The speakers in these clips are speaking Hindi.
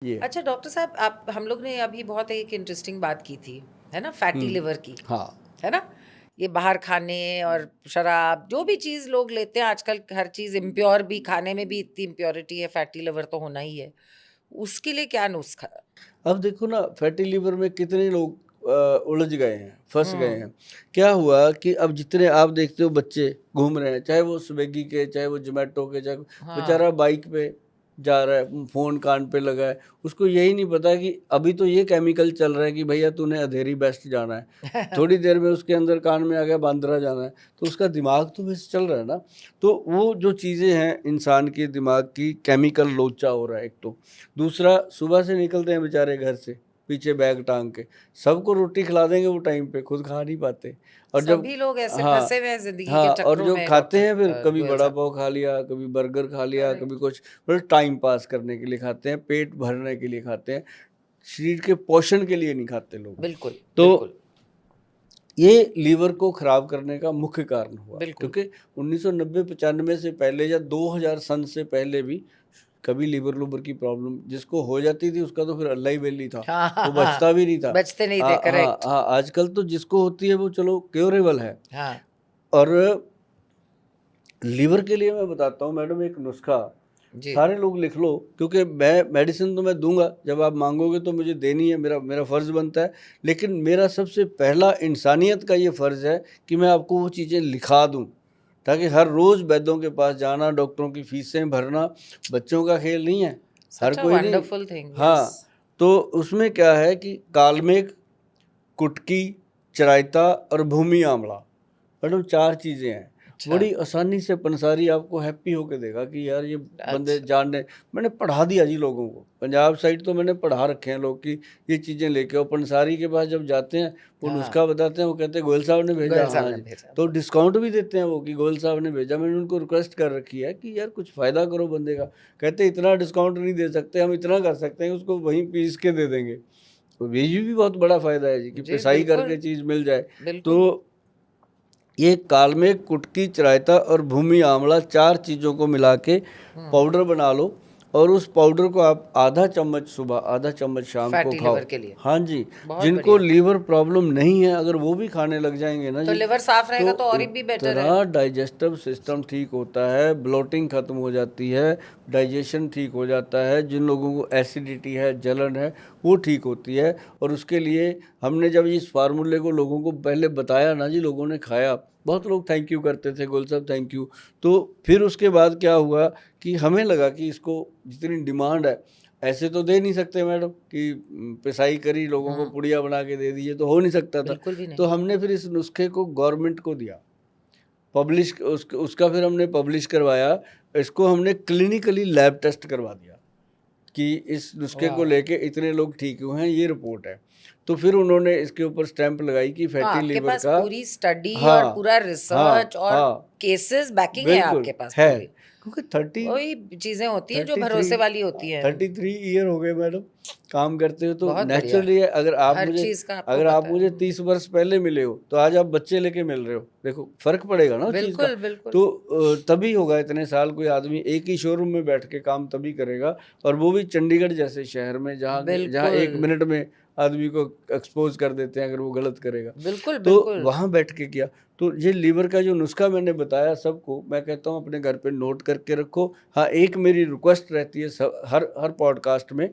ये है। अच्छा डॉक्टर साहब, आप हम लोग ने अभी बहुत एक इंटरेस्टिंग बात की थी, है ना, फैटी लिवर की, हाँ। है ना? ये बाहर खाने और शराब, जो भी चीज़ लोग लेते हैं आजकल, हर चीज़ इम्प्योर भी, खाने में भी इतनी इम्प्योरिटी है, फैटी लिवर तो होना ही है। उसके लिए क्या नुस्खा? अब देखो ना, फैटी लिवर में कितने लोग उलझ गए हैं, फँस गए हुँ, हैं। क्या हुआ कि अब जितने आप देखते हो बच्चे घूम रहे हैं, चाहे वो स्विगी के, चाहे वो ज़ोमैटो के, चाहे हाँ। बेचारा बाइक पे जा रहा है, फ़ोन कान पे लगा है, उसको यही नहीं पता कि अभी तो ये केमिकल चल रहा है कि भैया तूने अंधेरी बेस्ट जाना है, थोड़ी देर में उसके अंदर कान में आ गया बांद्रा जाना है, तो उसका दिमाग तो वैसे चल रहा है ना। तो वो जो चीज़ें हैं इंसान के दिमाग की, केमिकल लोचा हो रहा है एक तो। दूसरा, सुबह से निकलते हैं बेचारे घर से, पीछे बैग टाँग के, सबको रोटी खिला देंगे वो टाइम पे, खुद खा नहीं पाते। और जब सभी लोग ऐसे हाँ, फँसे हुए हैं ज़िंदगी के हाँ, और चक्करों जो में खाते डॉक्टर हैं फिर कभी गोयल बड़ा साहब। पाव खा लिया, कभी बर्गर खा लिया, कभी करेक्ट। कुछ, मतलब टाइम पास करने के लिए खाते हैं, पेट भरने के लिए खाते हैं, शरीर के पोषण के लिए नहीं खाते लोग। बिल्कुल, तो बिल्कुल, ये लीवर को खराब करने का मुख्य कारण हुआ, बिल्कुल। क्योंकि 1990-95 से पहले या 2000 सन से पहले भी कभी लीवर-लूवर की प्रॉब्लम जिसको हो जाती थी उसका तो फिर अल्लाह ही वली था, हाँ, हाँ, वो बचता हाँ। भी नहीं था। बचते नहीं थे, हाँ, हाँ, करेक्ट। हाँ, आजकल तो जिसको होती है वो चलो क्योरेबल है। हाँ, और लीवर के लिए मैं बताता हूँ मैडम एक नुस्खा, जी। सारे लोग लिख लो, क्योंकि मैं मेडिसिन तो मैं दूंगा, जब आप मांगोगे तो मुझे देनी है, मेरा मेरा फ़र्ज़ बनता है, लेकिन मेरा सबसे पहला इंसानियत का ये फ़र्ज़ है कि मैं आपको वो चीज़ें लिखा दूं, ताकि हर रोज़ वैद्यों के पास जाना, डॉक्टरों की फ़ीसें भरना बच्चों का खेल नहीं है, हर सच अ कोई नहीं। Wonderful thing, yes. हाँ, तो उसमें क्या है कि कालमेघ, कुटकी, चराइता और भूमि आंवला, मैडम 4 चीज़ें हैं। अच्छा, बड़ी आसानी से पंसारी आपको हैप्पी होके देगा कि यार ये बंदे अच्छा। जानने, मैंने पढ़ा दिया जी लोगों को। पंजाब साइड तो मैंने पढ़ा रखे हैं लोग कि ये चीज़ें लेके आओ। पंसारी के पास जब जाते हैं, वो हाँ, नुस्खा बताते हैं, वो कहते हैं गोयल साहब ने भेजा। गोयल साहब हाँ ने जी, भेजा, तो बस। डिस्काउंट भी देते हैं वो कि गोयल साहब ने भेजा। मैंने उनको रिक्वेस्ट कर रखी है कि यार कुछ फ़ायदा करो बंदे का। कहते इतना डिस्काउंट नहीं दे सकते, हम इतना कर सकते हैं उसको वहीं पीस के दे देंगे। तो ये भी बहुत बड़ा फ़ायदा है जी कि जी, पिसाई बिल्कुल, करके चीज़ मिल जाए। बिल्कुल। तो ये कालमेघ, कुटकी, चराइता और भूमि आंवला 4 चीज़ों को मिला के हुँ, पाउडर बना लो, और उस पाउडर को आप आधा चम्मच सुबह, आधा चम्मच शाम को फैटी खाओ। लिवर के लिए। हाँ जी, बहुत जिनको बढ़िया। लीवर प्रॉब्लम नहीं है अगर वो भी खाने लग जाएँगे ना तो जी, लिवर साफ रहेगा तो तो और ही भी बेटर है। इतना डाइजेस्टिव सिस्टम ठीक होता है, ब्लोटिंग खत्म हो जाती है, डाइजेशन ठीक हो जाता है, जिन लोगों को एसिडिटी है, जलन है, वो ठीक होती है। और उसके लिए हमने जब इस फार्मूले को लोगों को पहले बताया ना जी, लोगों ने खाया, बहुत लोग थैंक यू करते थे, गोल साहब थैंक यू। तो फिर उसके बाद क्या हुआ कि हमें लगा कि इसको जितनी डिमांड है, ऐसे तो दे नहीं सकते मैडम कि पिसाई करी लोगों को हुँ, पुड़िया बना के दे दी, ये तो हो नहीं सकता था। बिल्कुल भी तो नहीं। हमने फिर इस नुस्खे को गवर्नमेंट को दिया, पब्लिश उसका फिर हमने पब्लिश करवाया, इसको हमने क्लिनिकली लैब टेस्ट करवा दिया कि इस नुस्खे को वाह! लेके इतने लोग ठीक हुए हैं, ये रिपोर्ट है। तो फिर उन्होंने इसके ऊपर स्टैंप लगाई कि तो फैटी आपके लिवर पास का। पूरी स्टडी और हाँ, पूरा हाँ, रिसर्च और हाँ, केसेस बैकिंग है बिल्कुल आपके पास है, पूरी। क्योंकि 30 वही चीज़ें होती हैं जो 33 भरोसे वाली होती हैं। 33 ईयर हो गए मैडम काम करते हो, तो बहुत बढ़िया। नेचुरली है। हर चीज़ का आपको अगर आप पता है। मुझे 30 वर्ष पहले मिले हो, तो आज आप बच्चे लेके मिल रहे हो, देखो फ़र्क पड़ेगा ना उस चीज़ का। बिल्कुल, बिल्कुल। तो तभी होगा इतने साल कोई आदमी एक ही शोरूम में बैठ के काम तभी करेगा, और वो भी चंडीगढ़ जैसे शहर में, जहाँ बिल्कुल। 1 मिनट में आदमी को एक्सपोज़ कर देते हैं अगर वो गलत करेगा। बिल्कुल, तो बिल्कुल। वहाँ बैठ के किया। तो ये लीवर का जो नुस्खा मैंने बताया सबको, मैं कहता हूँ अपने घर पे नोट करके रखो। हाँ, एक मेरी रिक्वेस्ट रहती है सब, हर हर पॉडकास्ट में,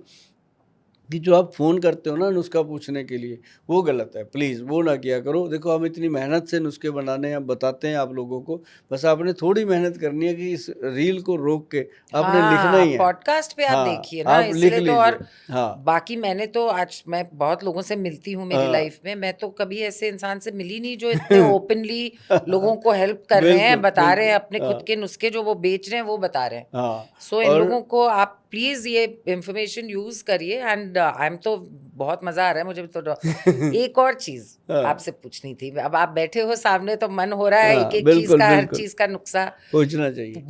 कि जो आप फ़ोन करते हो ना नुस्खा पूछने के लिए, वो गलत है, प्लीज़ वो ना किया करो। देखो हम इतनी मेहनत से नुस्खे बनाने हैं, बताते हैं आप लोगों को, बस आपने थोड़ी मेहनत करनी है कि इस रील को रोक के आपने लिखना हाँ, ही है। पॉडकास्ट पे आप हाँ, देखिए ना, आप लिख इसलिए तो। और लीजिए। हाँ, बाकी मैंने तो आज मैं बहुत लोगों से मिलती हूँ मेरी हाँ। लाइफ में, मैं तो कभी ऐसे इंसान से मिली नहीं जो इतने ओपनली लोगों को हेल्प कर रहे हैं, बिल्कुल, बता रहे हैं बिल्कुल। अपने खुद हाँ, के नुस्खे जो वो बेच रहे हैं वो बता रहे हैं। हाँ, सो इन और लोगों को आप प्लीज़ ये इन्फॉर्मेशन यूज़ करिए। एंड आई एम तो बहुत मज़ा आ रहा है मुझे तो। एक और चीज़ हाँ, आपसे पूछनी थी। अब आप बैठे हो सामने तो मन हो रहा है हाँ, एक-एक चीज़ बिल्कुल, का, हर बिल्कुल, चीज़ का नुस्खा पूछना चाहिए।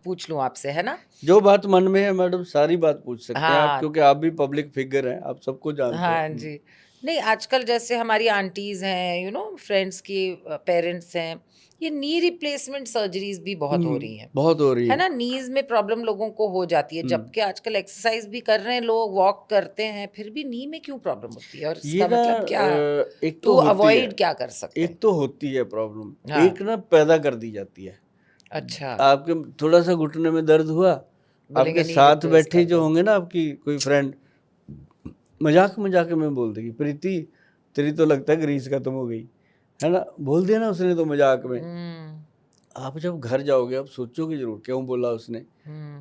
पूछ लूँ आपसे, है ना? जो बात मन में है मैडम, सारी बात पूछ सकते हैं आप, हाँ, क्योंकि आप भी पब्लिक फिगर हैं, आप सबको जानते हो। हाँ जी। नहीं, आजकल जैसे हमारी आंटीज हैं, फ्रेंड्स की पेरेंट्स हैं, ये नी रिप्लेसमेंट सर्जरीज भी बहुत हो रही हैं, बहुत हो रही है ना? नीज में प्रॉब्लम लोगों को हो जाती है, जबकि आजकल एक्सरसाइज भी कर रहे हैं लोग, वॉक करते हैं, फिर भी नी में क्यों प्रॉब्लम होती है? और ये इसका ना मतलब क्या, एक तो तो होती है, अवॉइड क्या कर सकते हैं? एक तो होती है प्रॉब्लम, हाँ। एक ना पैदा कर दी जाती है। अच्छा। आपके थोड़ा सा घुटने में दर्द हुआ, बोलेंगे आपके नी साथ रिप्लेस बैठे कर जो दो। होंगे ना आपकी कोई फ्रेंड, मजाक मजाक में बोल देगी, प्रीति तेरी तो लगता है ग्रीस खत्म हो गई, है ना, बोल दिया ना उसने तो मजाक में। हम्म। आप जब घर जाओगे आप सोचोगे जरूर क्यों बोला उसने,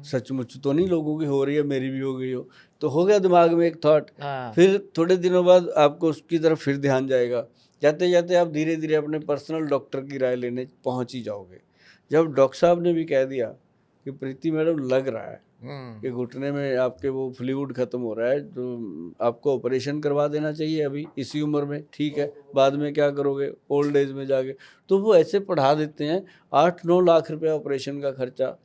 सचमुच तो नहीं लोगों की हो रही है, मेरी भी हो गई हो, तो हो गया दिमाग में एक थॉट। हाँ। फिर थोड़े दिनों बाद आपको उसकी तरफ फिर ध्यान जाएगा, जाते जाते आप धीरे धीरे अपने पर्सनल डॉक्टर की राय लेने पहुंच ही जाओगे। जब डॉक्टर साहब ने भी कह दिया कि प्रीति मैडम लग रहा है कि घुटने में आपके वो फ्लूइड खत्म हो रहा है, तो आपको ऑपरेशन करवा देना चाहिए अभी इसी उम्र में, ठीक है बाद में क्या करोगे ओल्ड एज में जाके, तो वो ऐसे पढ़ा देते हैं। 8-9 लाख रुपया ऑपरेशन का खर्चा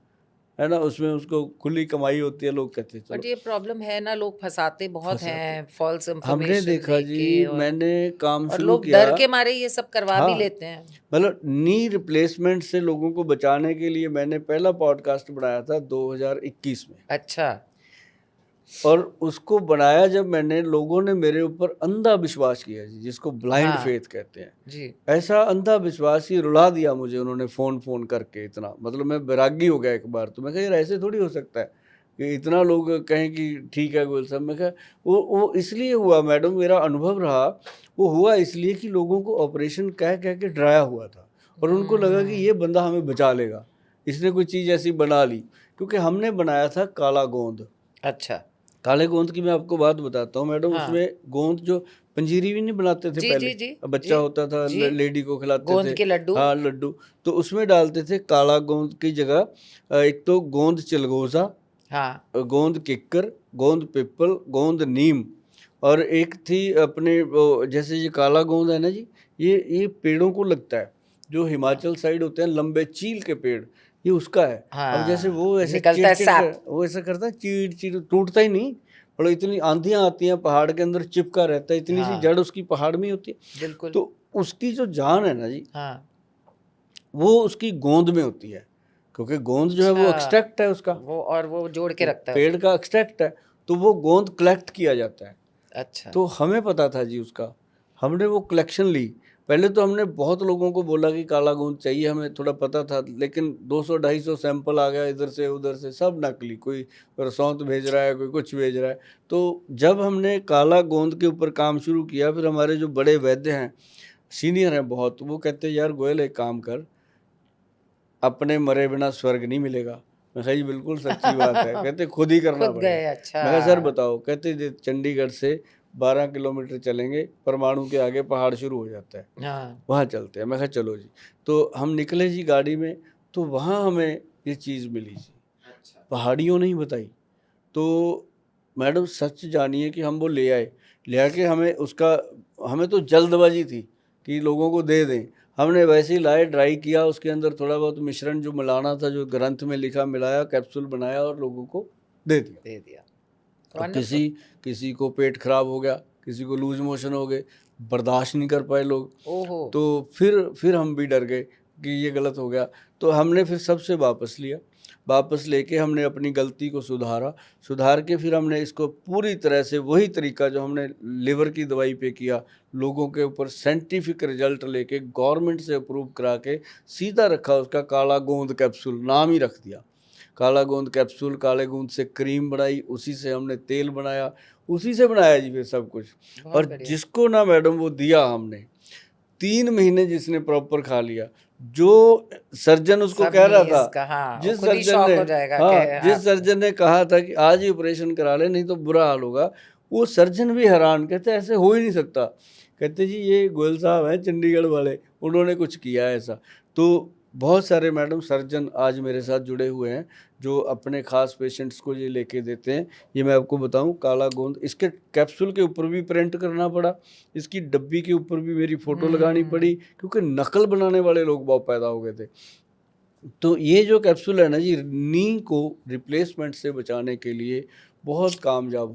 है ना, उसमें उसको खुली कमाई होती है, लोग कहते हैं बट चलो ये प्रॉब्लम है ना, लोग फंसाते बहुत फंसाते। हैं, फॉल्स हमने इंफॉर्मेशन देखा दे जी, के, मैंने काम और शुरू लोग किया, डर के मारे ये सब करवा भी हाँ लेते हैं। मतलब नी रिप्लेसमेंट से लोगों को बचाने के लिए मैंने पहला पॉडकास्ट बनाया था 2021 में, अच्छा। और उसको बनाया जब मैंने, लोगों ने मेरे ऊपर अंधा विश्वास किया जी, जिसको ब्लाइंड हाँ फेथ कहते हैं। जी। ऐसा अंधा विश्वास ही रुला दिया मुझे उन्होंने फोन करके, इतना मतलब मैं बैरागी हो गया एक बार, तो मैं कहा यार ऐसे थोड़ी हो सकता है कि इतना लोग कहें कि ठीक है गोयल साहब। मैं कहा वो इसलिए हुआ मैडम, मेरा अनुभव रहा, वो हुआ इसलिए कि लोगों को ऑपरेशन कह कह के डराया हुआ था, और उनको लगा कि ये बंदा हमें बचा लेगा, इसने कोई चीज़ ऐसी बना ली, क्योंकि हमने बनाया था काला गोंद। अच्छा। काले गोंद की मैं आपको बात बताता हूँ मैडम, हाँ। उसमें गोंद जो पंजीरी भी नहीं बनाते थे जी पहले, जी जी। बच्चा जी होता था जी। लेडी को खिलाते गोंद थे, के लड्डू। हाँ लड्डू, तो उसमें डालते थे काला गोंद की जगह एक तो गोंद चिलगोजा, हाँ। गोंद किक्कर, गोंद पिपल, गोंद नीम, और एक थी अपने वो, जैसे ये काला गोंद है ना जी, ये पेड़ों को लगता है, जो हिमाचल साइड होते हैं लंबे चील के पेड़, ये उसका है। अब जैसे हाँ, वो ऐसे निकलता है चिड़ सैप। वो ऐसा करता है, चीड़ चीड़, टूटता ही नहीं, और इतनी आंधियां आती हैं, पहाड़ के अंदर चिपका रहता है, इतनी सी हाँ जड़ उसकी पहाड़ में ही होती है, बिल्कुल। तो उसकी जो जान है ना जी, हाँ। वो उसकी गोंद में होती है, क्योंकि गोंद जो है वो अच्छा। एक्सट्रैक्ट है उसका, वो जोड़ के वो रखता है पेड़ उसको। का एक्सट्रैक्ट है, तो वो गोंद कलेक्ट किया जाता है। अच्छा। तो हमें पता था जी उसका, हमने वो कलेक्शन ली। पहले तो हमने बहुत लोगों को बोला कि काला गोंद चाहिए, हमें थोड़ा पता था, लेकिन 200-250 सैंपल आ गया इधर से उधर से, सब नकली, कोई रसौंत भेज रहा है, कोई कुछ भेज रहा है। तो जब हमने काला गोंद के ऊपर काम शुरू किया, फिर हमारे जो बड़े वैद्य हैं, सीनियर हैं बहुत, वो कहते हैं यार गोयल एक काम कर, अपने मरे बिना स्वर्ग नहीं मिलेगा। मैं कहा जी बिल्कुल सच्ची बात है। कहते खुद ही करना खुद गए। पड़ेगा। अच्छा। मैं कहा सर बताओ, कहते चंडीगढ़ से 12 किलोमीटर चलेंगे, परमाणु के आगे पहाड़ शुरू हो जाता है, हाँ। वहाँ चलते हैं। मैं कहा चलो जी, तो हम निकले जी गाड़ी में, तो वहाँ हमें ये चीज़ मिली जी, अच्छा। पहाड़ियों ने ही बताई। तो मैडम सच जानिए कि हम वो ले आए, ले आके हमें तो जल्दबाजी थी कि लोगों को दे दें। हमने वैसे ही लाए, ड्राई किया, उसके अंदर थोड़ा बहुत मिश्रण जो मिलाना था, जो ग्रंथ में लिखा, मिलाया, कैप्सूल बनाया और लोगों को दे दिया। दे दिया। अब वंडरफुल। किसी को पेट खराब हो गया, किसी को लूज मोशन हो गए, बर्दाश्त नहीं कर पाए लोग, ओहो। तो फिर हम भी डर गए कि ये गलत हो गया। तो हमने फिर सबसे वापस लिया, वापस लेके हमने अपनी गलती को सुधार के फिर हमने इसको पूरी तरह से वही तरीका जो हमने लिवर की दवाई पे किया, लोगों के ऊपर साइंटिफिक रिजल्ट लेके गवर्नमेंट से अप्रूव करा के सीधा रखा, उसका काला गोंद कैप्सूल नाम ही रख दिया। काला गोंद कैप्सूल, काले गोंद से क्रीम बनाई, उसी से हमने तेल बनाया, उसी से बनाया जी फिर सब कुछ। बहुत और बढ़िया। जिसको ना मैडम वो दिया हमने, 3 महीने जिसने प्रॉपर खा लिया, जो सर्जन उसको सब कह रहा नीज था, का, हाँ, वो जिस खुद ही सर्जन शॉक ने, हो जाएगा कि हाँ जिस आप। सर्जन ने कहा था कि आज ही ऑपरेशन करा ले नहीं तो बुरा हाल होगा, वो सर्जन भी हैरान, कहते ऐसे हो ही नहीं सकता। कहते जी ये गोयल साहब हैं चंडीगढ़ वाले, उन्होंने कुछ किया है ऐसा। तो बहुत सारे मैडम सर्जन आज मेरे साथ जुड़े हुए हैं, जो अपने खास पेशेंट्स को ये लेके देते हैं। ये मैं आपको बताऊं, काला गोंद, इसके कैप्सूल के ऊपर भी प्रिंट करना पड़ा, इसकी डब्बी के ऊपर भी मेरी फ़ोटो लगानी पड़ी, क्योंकि नकल बनाने वाले लोग बहुत पैदा हो गए थे। तो ये जो कैप्सूल है ना जी, नी को रिप्लेसमेंट से बचाने के लिए बहुत कामयाब